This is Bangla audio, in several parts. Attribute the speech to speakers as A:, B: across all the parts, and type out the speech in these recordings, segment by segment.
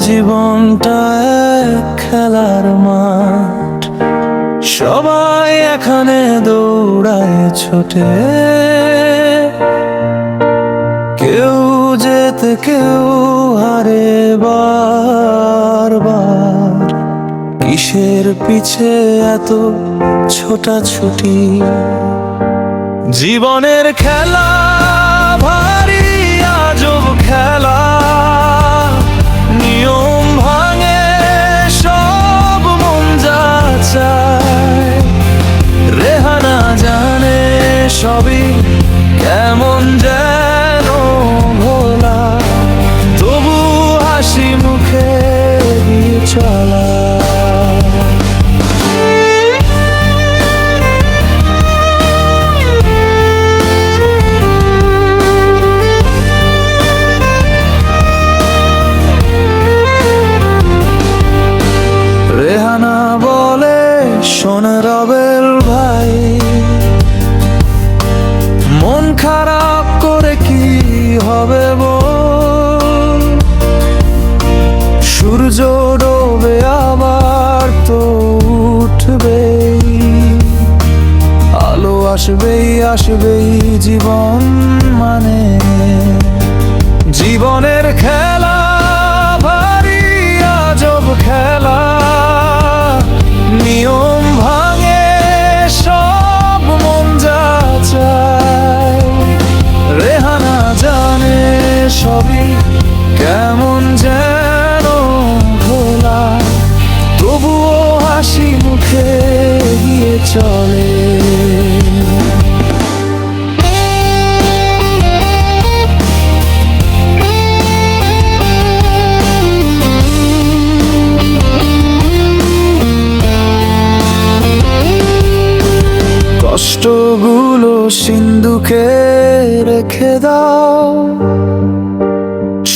A: জীবনটা এক খেলার মাঠ, সবাই এখানে দৌড়ায় ছোটে, কেউ যেতে কেউ হারে বারবার। কিসের পিছে এত ছোটাছুটি? জীবনের খেলা ভারী আজব খেলা, নিয়ম ভাঙে সব মন যা চায়। রেহানা জানে সবই কেমন যেন ভোলা, তবু হাসি মুখে দিয়ে চলা। রেহানা বলে, শোন রবেল ভাই, মন খারাপ করে কি হবে বল? সূর্য ডোবে আবার তো উঠবেই, আলো আসবেই আসবেই, জীবন মানে। জীবনের খেলা ভারী আজব খেলা, নিয়ম ভাঙে সব মন যা চায়। রেহানা জানে সবই কেমন যেন ভোলা, তবুও হাসি মুখে এগিয়ে চলে। কষ্টগুলো সিন্ধুকে রেখে দাও,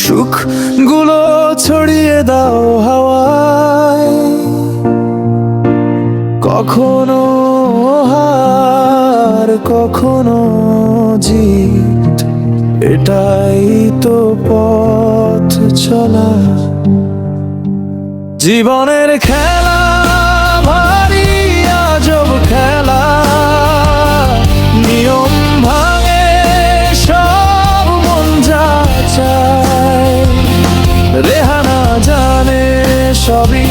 A: সুখগুলো ছড়িয়ে দাও হাওয়ায়। কখনো হার কখনো জিত, এটাই তো পথ চলা। জীবনের খেলা ভারী আজব খেলা, নিয়ম ভাঙে সব মন যা চায়। রেহানা জানে সবই